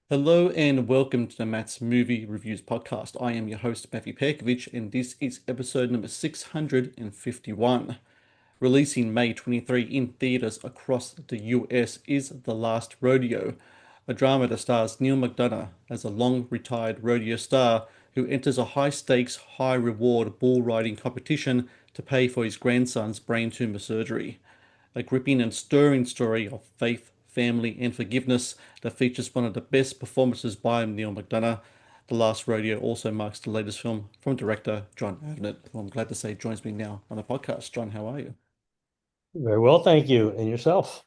Hello and welcome to the Matt's Movie Reviews podcast. I am your host, Matthew Pejkovic, and this is episode number 651. Releasing May 23 in theaters across the US is The Last Rodeo, a drama that stars Neal McDonough as a long retired rodeo star who enters a high stakes, high reward bull riding competition to pay for his grandson's brain tumor surgery. A gripping and stirring story of faith, family, and forgiveness that features one of the best performances by Neal McDonough. The Last Rodeo also marks the latest film from director Jon Avnet, who I'm glad to say joins me now on the podcast. John, how are you? Very well, thank you. And yourself?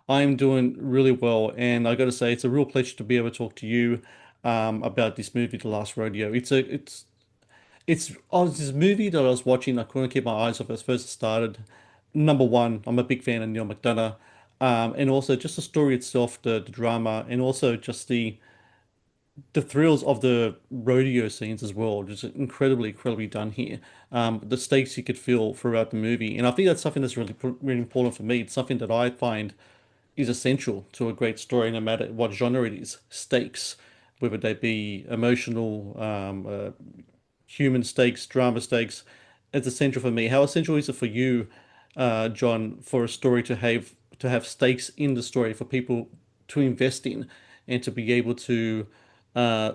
I'm doing really well, and I got to say, it's a real pleasure to be able to talk to you about this movie, The Last Rodeo. It's this movie that I was watching. I couldn't keep my eyes off as first it started. Number one, I'm a big fan of Neil McDonough, and also just the story itself, the drama, and also just the thrills of the rodeo scenes as well. Just incredibly done here. The stakes you could feel throughout the movie, and I think that's something that's really important for me. It's something that I find is essential to a great story, no matter what genre it is. Stakes, whether they be emotional, human stakes, drama stakes, it's essential for me. How essential is it for you, John, for a story to have stakes in the story for people to invest in and to be able to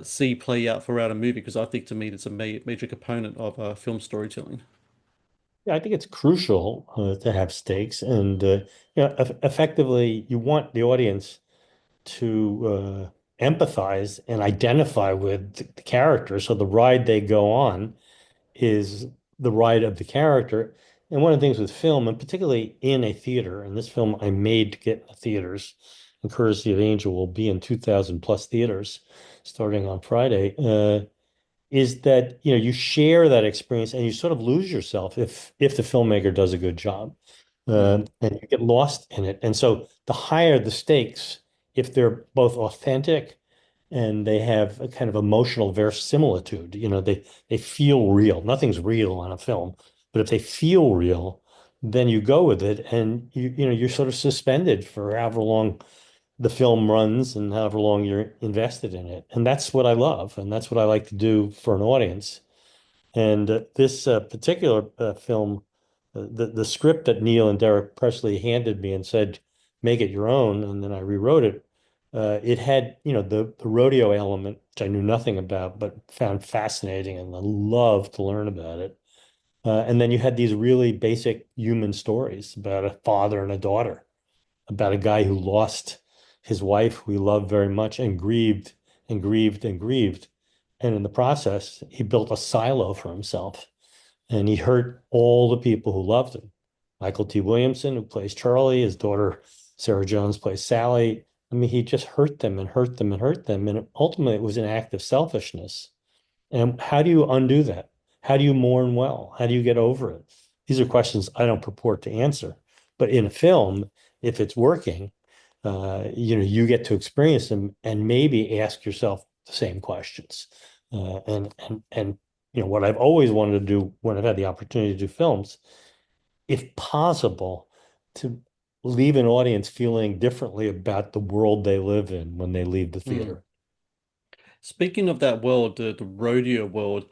see play out throughout a movie? Because I think to me it's a major component of film storytelling. Yeah, I think it's crucial to have stakes, and effectively, you want the audience to empathize and identify with the character. So the ride they go on is the ride of the character. And one of the things with film, and particularly in a theater, and this film I made to get in the theaters, and courtesy of Angel will be in 2,000 plus theaters starting on Friday. Is that you share that experience and you sort of lose yourself if the filmmaker does a good job, Mm. and you get lost in it. And so the higher the stakes, if they're both authentic and they have a kind of emotional verisimilitude, they feel real. Nothing's real on a film, but if they feel real, then you go with it, and you're sort of suspended for however long the film runs and however long you're invested in it. And that's what I love. And that's what I like to do for an audience. And this particular film, the script that Neil and Derek Presley handed me and said, make it your own. And then I rewrote it. It had, the rodeo element, which I knew nothing about, but found fascinating and I love to learn about it. And then you had these really basic human stories about a father and a daughter, about a guy who lost his wife, who he loved very much, and grieved and grieved and grieved. And in the process, he built a silo for himself and he hurt all the people who loved him. Michael T. Williamson, who plays Charlie, his daughter, Sarah Jones, plays Sally. I mean, he just hurt them and hurt them and hurt them. And ultimately, it was an act of selfishness. And how do you undo that? How do you mourn well? How do you get over it? These are questions I don't purport to answer. But in a film, if it's working, you get to experience them and maybe ask yourself the same questions. And what I've always wanted to do when I've had the opportunity to do films, if possible, to leave an audience feeling differently about the world they live in when they leave the Mm. theater. Speaking of that world, the rodeo world,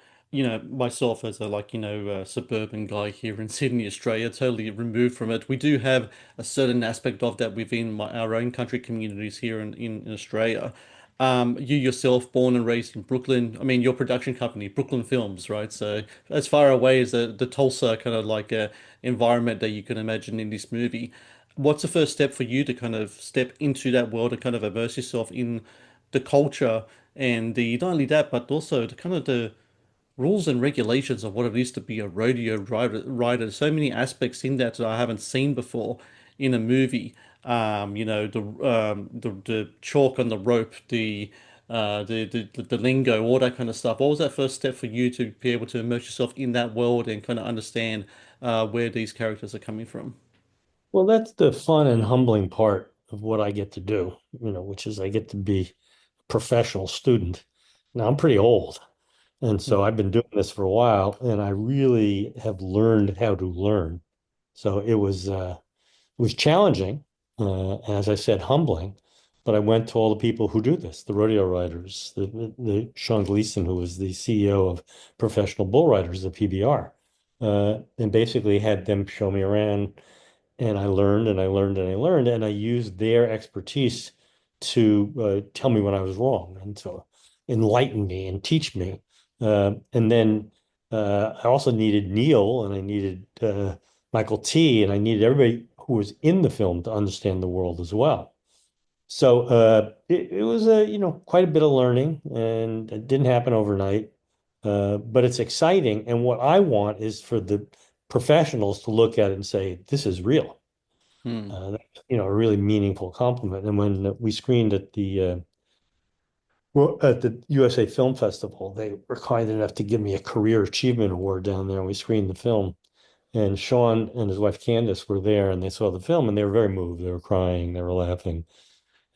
myself as a suburban guy here in Sydney, Australia, totally removed from it. We do have a certain aspect of that within our own country communities here in Australia. You yourself, born and raised in Brooklyn, I mean, your production company, Brooklyn Films, right? So as far away as the Tulsa kind of environment that you can imagine in this movie. What's the first step for you to kind of step into that world and kind of immerse yourself in the culture and the not only that, but also the kind of the rules and regulations of what it is to be a rodeo rider. So many aspects in that I haven't seen before in a movie. The chalk on the rope, the lingo, all that kind of stuff. What was that first step for you to be able to immerse yourself in that world and kind of understand where these characters are coming from? Well, that's the fun and humbling part of what I get to do, which is I get to be a professional student. Now, I'm pretty old, and so Mm. I've been doing this for a while, and I really have learned how to learn. So it was challenging, as I said, humbling. but I went to all the people who do this, the rodeo riders, the Sean Gleason, who was the CEO of Professional Bull Riders, the PBR, and basically had them show me around. And I learned and I learned and I learned, and I used their expertise to tell me when I was wrong and to enlighten me and teach me. And then I also needed Neal and I needed Michael T. and I needed everybody who was in the film to understand the world as well. So it was quite a bit of learning, and it didn't happen overnight. But it's exciting. And what I want is for the professionals to look at it and say, this is real. Hmm. A really meaningful compliment. And when we screened at the USA Film Festival, they were kind enough to give me a Career Achievement Award down there, and we screened the film. And Sean and his wife Candace were there, and they saw the film, and they were very moved. They were crying, they were laughing.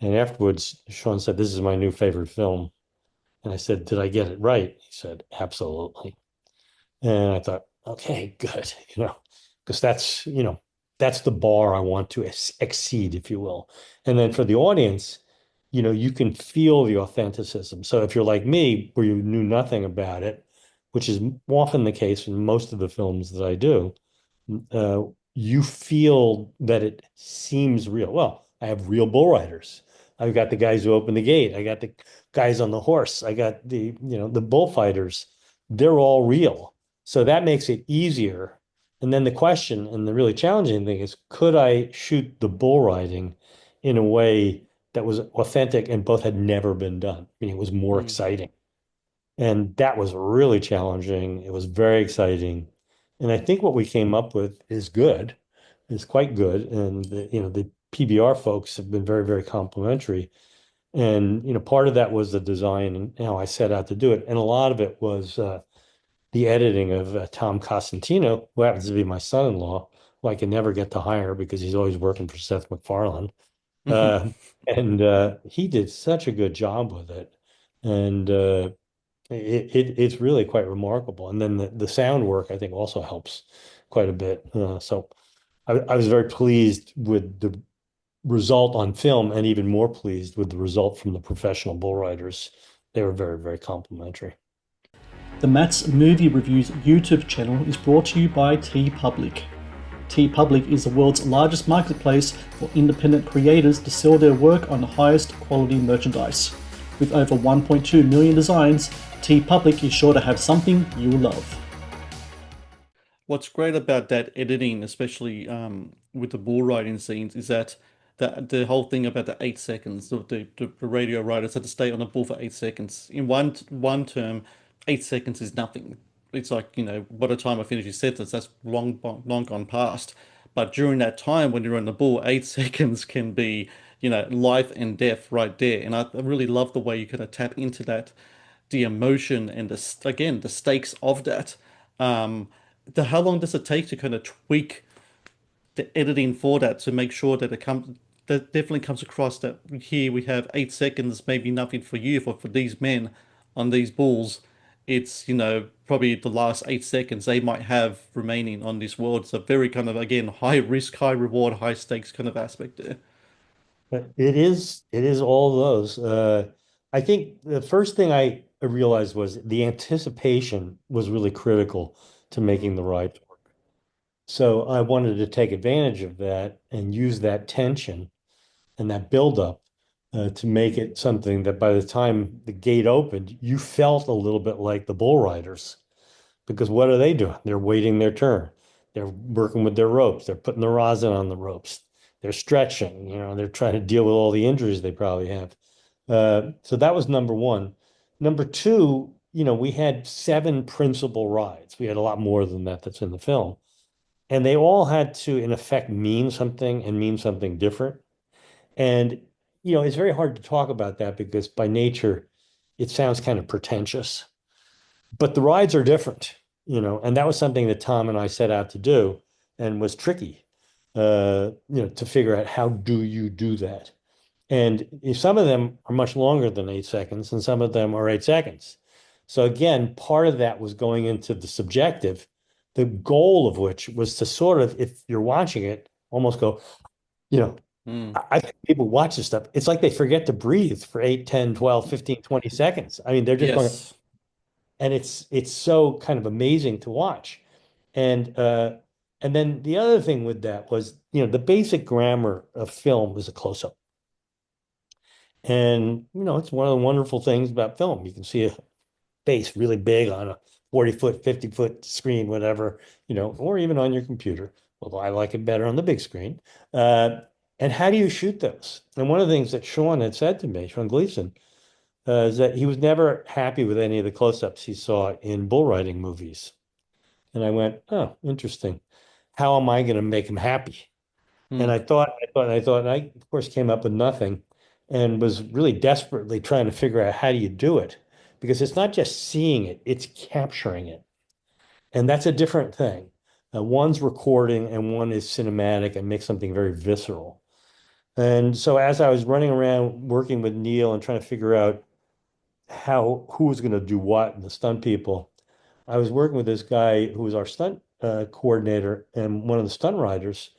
And afterwards, Sean said, "This is my new favorite film." And I said, "Did I get it right?" He said, "Absolutely." And I thought, okay, good, because that's the bar I want to exceed, if you will. And then for the audience, you can feel the authenticism. So if you're like me, where you knew nothing about it, which is often the case in most of the films that I do, uh, you feel that it seems real. Well, I have real bull riders. I've got the guys who open the gate. I got the guys on the horse. I got the bullfighters. They're all real. So that makes it easier. And then the question and the really challenging thing is, could I shoot the bull riding in a way that was authentic and both had never been done? Meaning it was more Hmm. exciting. And that was really challenging. It was very exciting. And I think what we came up with is good, is quite good. And the PBR folks have been very, very complimentary. And part of that was the design and how I set out to do it. And a lot of it was the editing of Tom Cosentino, who happens to be my son-in-law, who I can never get to hire because he's always working for Seth MacFarlane. Uh, and he did such a good job with it. And it's really quite remarkable. And then the sound work, I think, also helps quite a bit. So I was very pleased with the result on film and even more pleased with the result from the professional bull riders. They were very, very complimentary. The Matt's Movie Reviews YouTube channel is brought to you by TeePublic. TeePublic is the world's largest marketplace for independent creators to sell their work on the highest quality merchandise. With over 1.2 million designs, TeePublic is sure to have something you love. What's great about that editing, especially with the bull riding scenes, is that the whole thing about the 8 seconds, the radio riders had to stay on the bull for 8 seconds. In one term, 8 seconds is nothing. It's like, by the time I finish your sentence, that's long gone past. But during that time when you're on the bull, 8 seconds can be, life and death right there. And I really love the way you kind of tap into that, the emotion and again the stakes of that. Um, how long does it take to kind of tweak the editing for that to make sure that that definitely comes across that here we have 8 seconds, maybe nothing for you, for these men on these bulls, it's probably the last 8 seconds they might have remaining on this world. It's a very kind of again high risk, high reward, high stakes kind of aspect there. But it is all those. I think the first thing I realized was the anticipation was really critical to making the ride work. So I wanted to take advantage of that and use that tension and that buildup to make it something that by the time the gate opened, you felt a little bit like the bull riders. Because what are they doing? They're waiting their turn. They're working with their ropes. They're putting the rosin on the ropes. They're stretching, they're trying to deal with all the injuries they probably have. So that was number one. Number two, we had seven principal rides. We had a lot more than that that's in the film. And they all had to, in effect, mean something and mean something different. And, it's very hard to talk about that because by nature, it sounds kind of pretentious. But the rides are different, and that was something that Tom and I set out to do and was tricky, to figure out how do you do that. And if some of them are much longer than 8 seconds and some of them are 8 seconds. So again, part of that was going into the subjective, the goal of which was to sort of, if you're watching it, almost go, you know, Mm. I think people watch this stuff. It's like they forget to breathe for 8, 10, 12, 15, 20 seconds. I mean, they're just going, Yes. and it's so kind of amazing to watch. And and then the other thing with that was, the basic grammar of film is a close-up. And, it's one of the wonderful things about film. You can see a face really big on a 40-foot, 50-foot screen, whatever, or even on your computer, although I like it better on the big screen. Uh, and how do you shoot those? And one of the things that Sean had said to me, Sean Gleason, is that he was never happy with any of the close-ups he saw in bull riding movies. And I went, oh, interesting. How am I going to make him happy? And Mm. and I, of course, came up with nothing and was really desperately trying to figure out how do you do it? Because it's not just seeing it, it's capturing it. And that's a different thing. One's recording and one is cinematic and makes something very visceral. And so as I was running around working with Neal and trying to figure out who was going to do what and the stunt people, I was working with this guy who was our stunt coordinator and one of the stunt riders,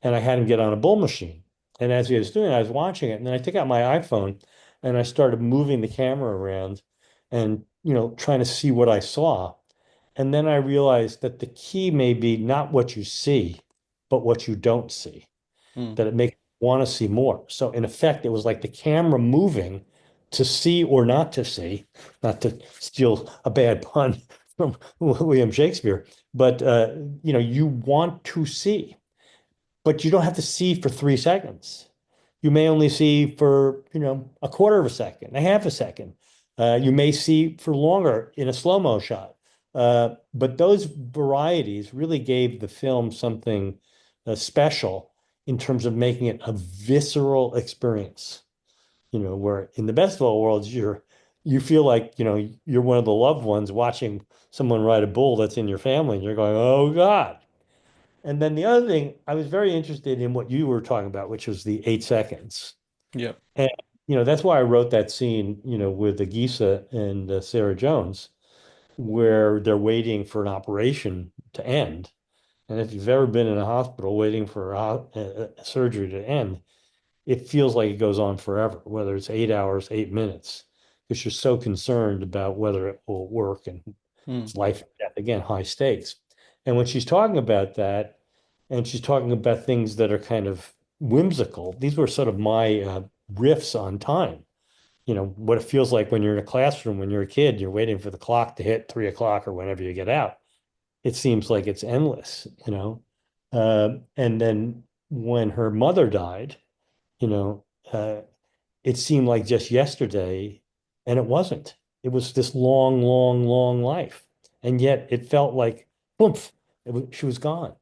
and I had him get on a bull machine. And as he was doing it, I was watching it, and then I took out my iPhone and I started moving the camera around and, trying to see what I saw. And then I realized that the key may be not what you see, but what you don't see, Mm. that it makes you want to see more. So in effect, it was like the camera moving to see or not to see, not to steal a bad pun from William Shakespeare, but you want to see, but you don't have to see for 3 seconds. You may only see for, a quarter of a second, a half a second. You may see for longer in a slow-mo shot. But those varieties really gave the film something special in terms of making it a visceral experience. Where in the best of all worlds, you feel like, you're one of the loved ones watching someone ride a bull that's in your family, and you're going, oh God. And then the other thing, I was very interested in what you were talking about, which was the 8 seconds. Yep. And, that's why I wrote that scene, with the Gisa and Sarah Jones, where they're waiting for an operation to end. And if you've ever been in a hospital waiting for a surgery to end, it feels like it goes on forever, whether it's 8 hours, 8 minutes, because you're so concerned about whether it will work and Mm. it's life and death, again, high stakes. And when she's talking about that, and she's talking about things that are kind of whimsical, these were sort of my riffs on time. What it feels like when you're in a classroom, when you're a kid, you're waiting for the clock to hit 3 o'clock or whenever you get out. It seems like it's endless. And then when her mother died, you know, uh, it seemed like just yesterday, and it wasn't. It was this long, long, long life. And yet it felt like, boom, she was gone.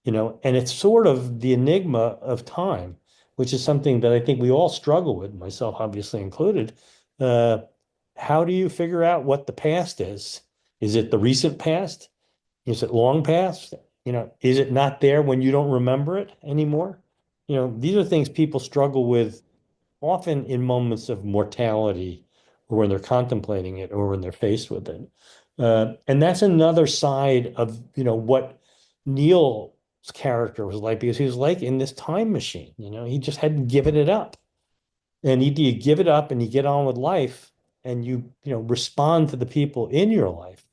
And it's sort of the enigma of time, which is something that I think we all struggle with, myself obviously included. Uh, how do you figure out what the past is? Is it the recent past? Is it long past? Is it not there when you don't remember it anymore? These are things people struggle with often in moments of mortality or when they're contemplating it or when they're faced with it. And that's another side of, what Neal's character was like, because he was like in this time machine, he just hadn't given it up. And either you give it up and you get on with life and you respond to the people in your life,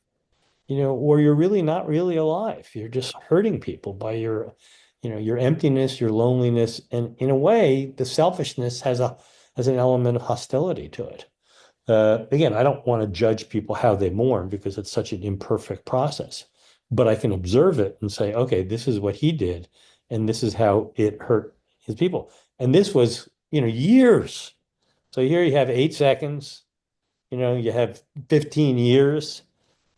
or you're really not really alive. You're just hurting people by your emptiness, your loneliness, and in a way, the selfishness has an element of hostility to it. Again, I don't want to judge people how they mourn because it's such an imperfect process, but I can observe it and say, okay, this is what he did, and this is how it hurt his people. And this was, years. So here you have 8 seconds, you have 15 years.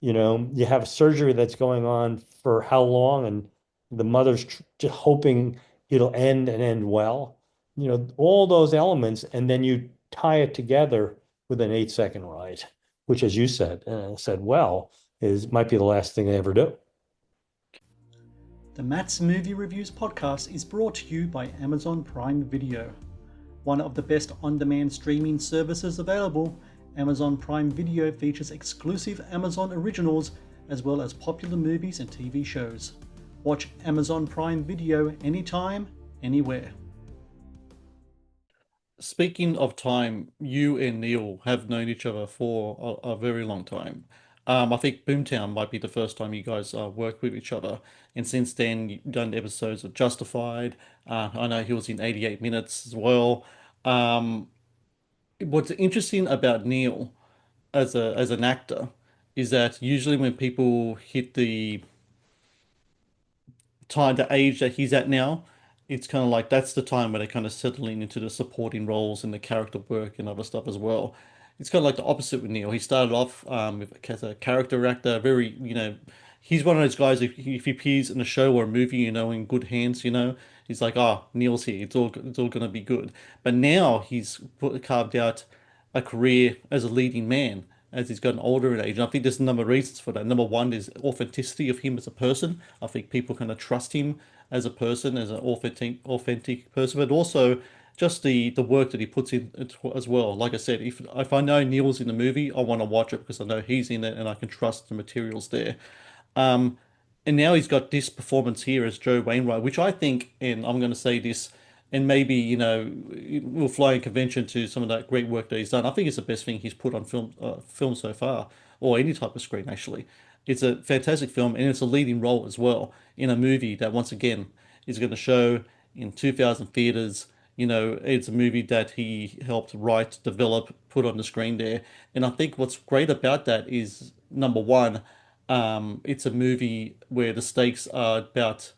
You have a surgery that's going on for how long, and the mother's just hoping it'll end and end well. All those elements, and then you tie it together with an 8 second ride, which, as you said well, is might be the last thing they ever do. The Matt's Movie Reviews podcast is brought to you by Amazon Prime Video. One of the best on-demand streaming services available, Amazon Prime Video features exclusive Amazon originals as well as popular movies and TV shows. Watch Amazon Prime Video anytime, anywhere. Speaking of time, you and Neil have known each other for a very long time. I think Boomtown might be the first time you guys worked with each other, and since then you've done episodes of Justified. I know he was in 88 Minutes as well. Um, what's interesting about Neil as an actor is that usually when people hit the time, the age that he's at now, it's kind of like that's the time where they're kind of settling into the supporting roles and the character work and other stuff as well. It's kind of like the opposite with Neil. He started off as a character actor, very, he's one of those guys, if he appears in a show or a movie, in good hands, he's like, oh, Neil's here. It's all going to be good. But now he's carved out a career as a leading man as he's gotten older in age. And I think there's a number of reasons for that. Number one is authenticity of him as a person. I think people kind of trust him as a person, as an authentic person, but also just the work that he puts in as well. Like I said, if I know Neil's in the movie, I want to watch it because I know he's in it and I can trust the materials there. Um, and now he's got this performance here as Joe Wainwright, which I think, and I'm going to say this, and maybe, we'll fly in convention to some of that great work that he's done. I think it's the best thing he's put on film so far, or any type of screen, actually. It's a fantastic film, and it's a leading role as well in a movie that, once again, is going to show in 2,000 theaters. It's a movie that he helped write, develop, put on the screen there. And I think what's great about that is, number one, it's a movie where the stakes are about,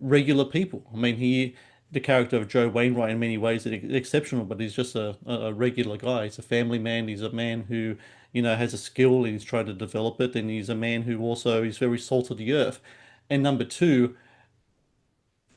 regular people. I mean, the character of Joe Wainwright in many ways is exceptional, but he's just a regular guy. He's a family man. He's a man who, has a skill and he's trying to develop it. And he's a man who also is very salt of the earth. And number two,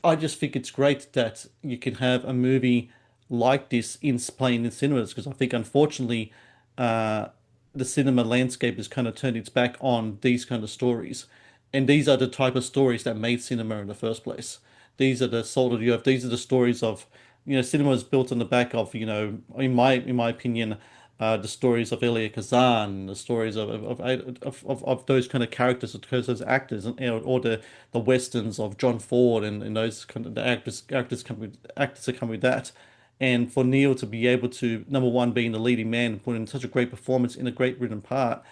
I just think it's great that you can have a movie like this playing in cinemas because I think unfortunately uh, the cinema landscape has kind of turned its back on these kind of stories, and these are the type of stories that made cinema in the first place. These are the salt of the earth. These are the stories of cinema is built on the back of in my opinion the stories of Elia Kazan, the stories of those kind of characters, of those actors, and or the westerns of John Ford and those kind of the actors that come with that. And for Neil to be able to, number one, being the leading man and put in such a great performance in a great written part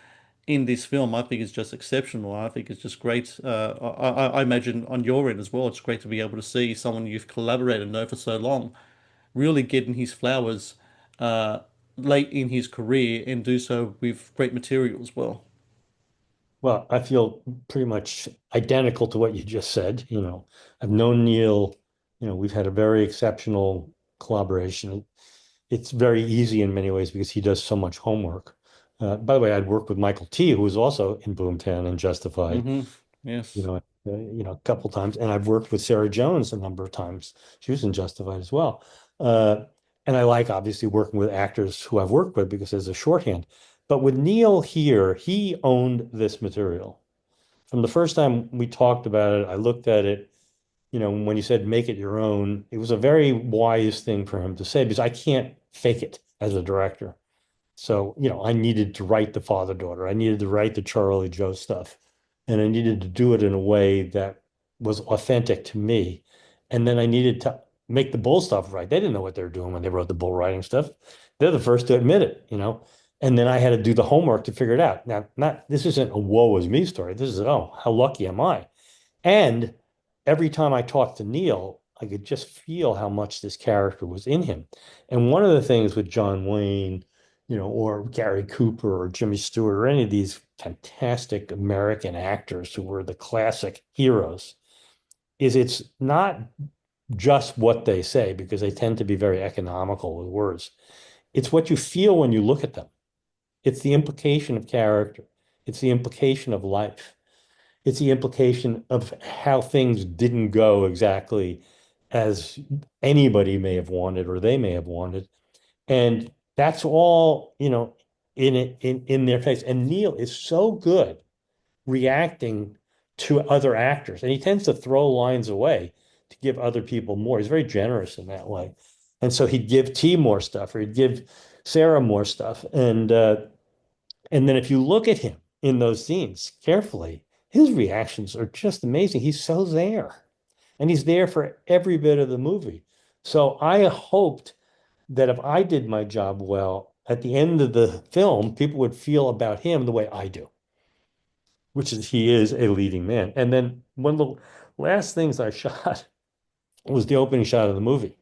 in this film, I think is just exceptional. I think it's just great. I imagine on your end as well, it's great to be able to see someone you've collaborated and know for so long really getting his flowers uh, late in his career and do so with great material as well. Well, I feel pretty much identical to what you just said. I've known Neil, we've had a very exceptional collaboration. It's very easy in many ways because he does so much homework. By the way, I'd worked with Michael T, who was also in Boomtown and Justified, Yes. a couple times, and I've worked with Sarah Jones a number of times. She was in Justified as well. Uh, and I like obviously working with actors who I've worked with because there's a shorthand. But with Neil here, he owned this material. From the first time we talked about it, I looked at it, when you said make it your own, it was a very wise thing for him to say because I can't fake it as a director. So, I needed to write the father-daughter. I needed to write the Charlie Joe stuff. And I needed to do it in a way that was authentic to me. And then I needed to make the bull stuff right. They didn't know what they were doing when they wrote the bull writing stuff. They're the first to admit it. And then I had to do the homework to figure it out. Now, this isn't a woe is me story. This is, oh, how lucky am I? And every time I talked to Neil, I could just feel how much this character was in him. And one of the things with John Wayne, or Gary Cooper or Jimmy Stewart or any of these fantastic American actors who were the classic heroes, is it's not just what they say because they tend to be very economical with words. It's what you feel when you look at them. It's the implication of character. It's the implication of life. It's the implication of how things didn't go exactly as anybody may have wanted or they may have wanted. And that's all, in their face. And Neil is so good reacting to other actors. And he tends to throw lines away to give other people more. He's very generous in that way. And so he'd give T more stuff or he'd give Sarah more stuff. And then if you look at him in those scenes carefully, his reactions are just amazing. He's so there. And he's there for every bit of the movie. So I hoped that if I did my job well, at the end of the film, people would feel about him the way I do, which is he is a leading man. And then one of the last things I shot was the opening shot of the movie,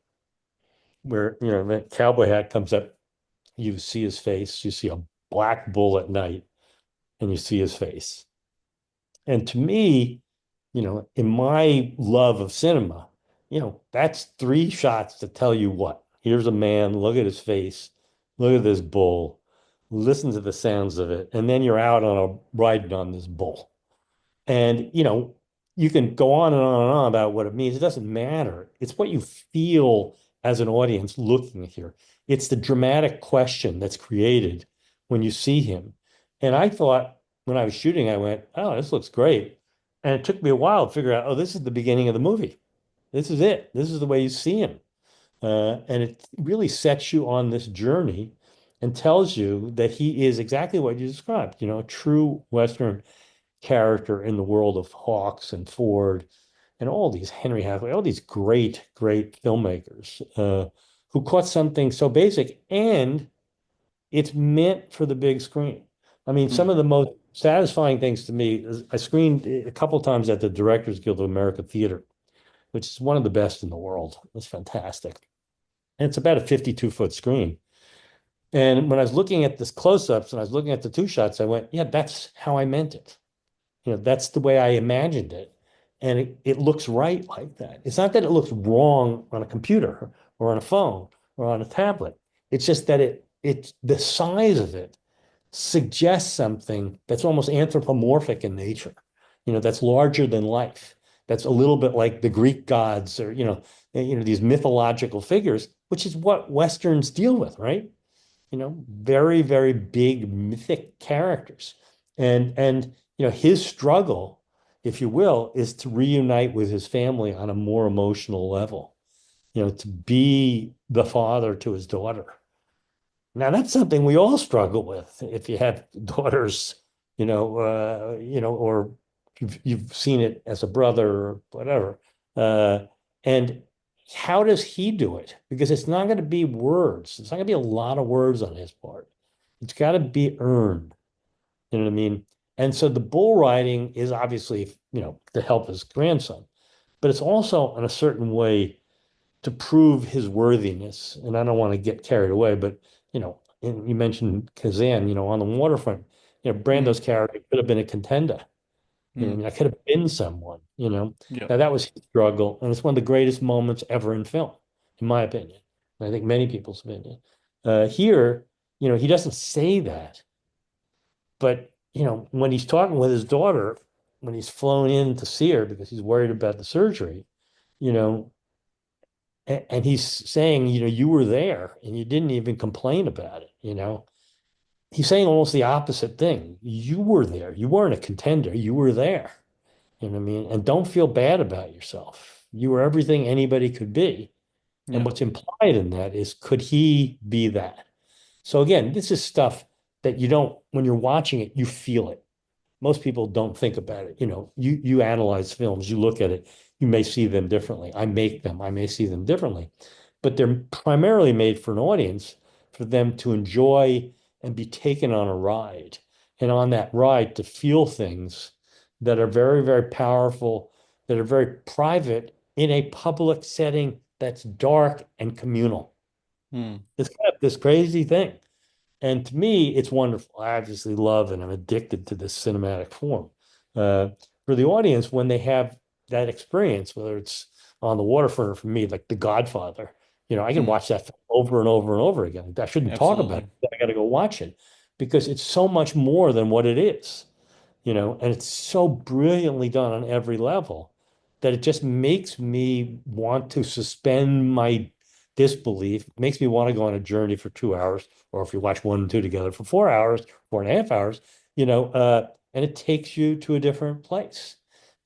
where the cowboy hat comes up, you see his face, you see a black bull at night, and you see his face. And to me, in my love of cinema, that's three shots to tell you what. Here's a man, look at his face, look at this bull, listen to the sounds of it, and then you're out on a riding on this bull. And, you can go on and on and on about what it means. It doesn't matter. It's what you feel as an audience looking here. It's the dramatic question that's created when you see him. And I thought when I was shooting, I went, oh, this looks great. And it took me a while to figure out, oh, this is the beginning of the movie. This is it. This is the way you see him. And it really sets you on this journey and tells you that he is exactly what you described, a true Western character in the world of Hawks and Ford and all these Henry Hathaway, all these great, great filmmakers who caught something so basic, and it's meant for the big screen. I mean, some Mm. of the most satisfying things to me is I screened a couple times at the Directors Guild of America Theater, which is one of the best in the world. It's fantastic. And it's about a 52-foot screen. And when I was looking at this close-ups and I was looking at the two shots, I went, yeah, that's how I meant it. That's the way I imagined it. And it looks right like that. It's not that it looks wrong on a computer or on a phone or on a tablet. It's just that it's the size of it suggests something that's almost anthropomorphic in nature, that's larger than life. That's a little bit like the Greek gods or, these mythological figures, which is what Westerns deal with, right? Very, very big mythic characters. And his struggle, if you will, is to reunite with his family on a more emotional level, to be the father to his daughter. Now that's something we all struggle with. If you have daughters, or you've seen it as a brother or whatever. And how does he do it? Because it's not going to be words. It's not going to be a lot of words on his part. It's got to be earned. You know what I mean? And so the bull riding is obviously, to help his grandson, but it's also in a certain way to prove his worthiness. And I don't want to get carried away, but and you mentioned Kazan, on the waterfront, Mm. Brando's character could have been a contender. Mm. I could have been someone. Yeah. Now that was his struggle, and it's one of the greatest moments ever in film, in my opinion. And I think many people's opinion. Here, he doesn't say that, but when he's talking with his daughter, when he's flown in to see her because he's worried about the surgery, you know, and he's saying, you were there and you didn't even complain about it. He's saying almost the opposite thing. You were there. You weren't a contender. You were there. You know what I mean? And don't feel bad about yourself. You were everything anybody could be. And Yeah. what's implied in that is, could he be that? So again, this is stuff that you don't, when you're watching it, you feel it. Most people don't think about it. You analyze films, you look at it, you may see them differently. I make them, I may see them differently, but they're primarily made for an audience, for them to enjoy and be taken on a ride. And on that ride to feel things that are very, very powerful, that are very private in a public setting that's dark and communal. Mm. It's kind of this crazy thing. And to me, it's wonderful. I obviously love and I'm addicted to this cinematic form. Uh, for the audience, when they have that experience, whether it's on the waterfront or for me, like The Godfather, I can Mm. watch that film over and over and over again. I shouldn't talk about Absolutely. it, but I got to go watch it because it's so much more than what it is, and it's so brilliantly done on every level that it just makes me want to suspend my disbelief, makes me want to go on a journey for 2 hours, or if you watch one and two together for 4 hours, 4.5 hours, and it takes you to a different place.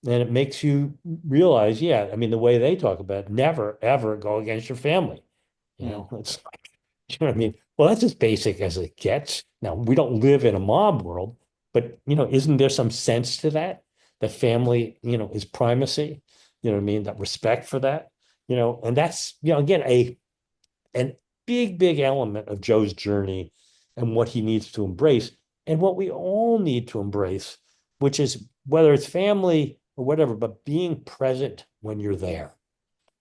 And it makes you realize, yeah, I mean, the way they talk about it, never, ever go against your family. Mm. It's you know what I mean? Well, that's as basic as it gets. Now, we don't live in a mob world, but isn't there some sense to that? That family, is primacy. You know what I mean? That respect for that. And that's, again, and big element of Joe's journey and what he needs to embrace and what we all need to embrace, which is whether it's family or whatever, but being present when you're there.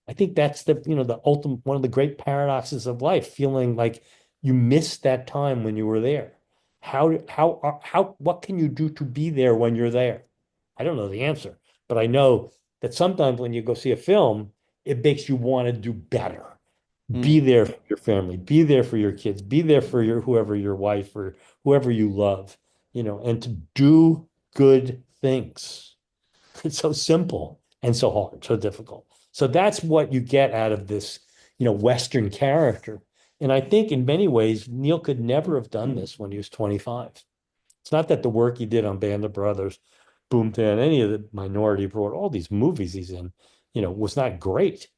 I think that's the ultimate, one of the great paradoxes of life, feeling like you missed that time when you were there. What can you do to be there when you're there? I don't know the answer, but I know that sometimes when you go see a film, it makes you want to do better. Be Mm. there for your family, be there for your kids, be there for your wife or whoever you love, and to do good things. It's so simple and so hard, so difficult. So that's what you get out of this, Western character. And I think in many ways, Neal could never have done this when he was 25. It's not that the work he did on Band of Brothers, Boomtown, any of the Minority Report, all these movies he's in, was not great.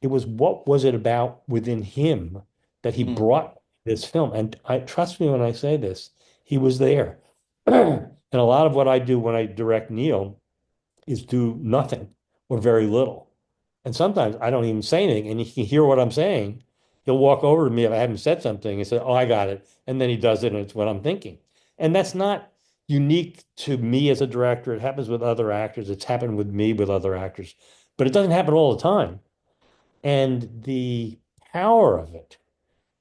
It was what was it about within him that he Mm. brought this film. And I trust me when I say this, he was there. And a lot of what I do when I direct Neal is do nothing or very little. And sometimes I don't even say anything, and he can hear what I'm saying. He'll walk over to me if I haven't said something and say, "Oh, I got it." And then he does it, and it's what I'm thinking. And that's not unique to me as a director. It happens with other actors. It's happened with me with other actors, but it doesn't happen all the time. And the power of it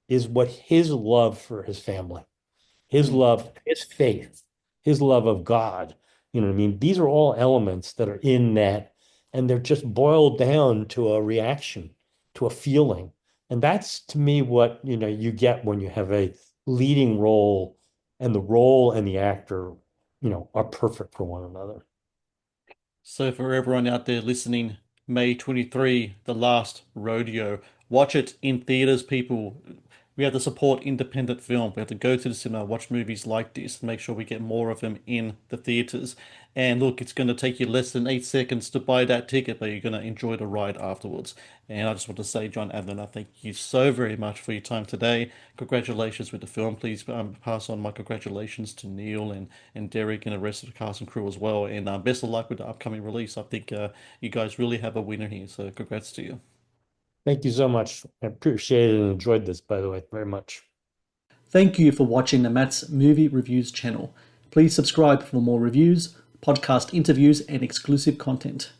is what his love for his family, his Mm. love, his faith, his love of God. You know what I mean? These are all elements that are in that, and they're just boiled down to a reaction, to a feeling. And that's to me what, you get when you have a leading role and the role and the actor, are perfect for one another. So for everyone out there listening, May 23, The Last Rodeo. Watch it in theaters, people. We have to support independent film. We have to go to the cinema, watch movies like this, and make sure we get more of them in the theaters. And look, it's going to take you less than 8 seconds to buy that ticket, but you're going to enjoy the ride afterwards. And I just want to say, Jon Avnet, I thank you so very much for your time today. Congratulations with the film. Please pass on my congratulations to Neal and Derek and the rest of the cast and crew as well. And best of luck with the upcoming release. I think you guys really have a winner here. So congrats to you. Thank you so much. I appreciate it and enjoyed this, by the way, very much. Thank you for watching the Matt's Movie Reviews channel. Please subscribe for more reviews, podcast interviews, and exclusive content.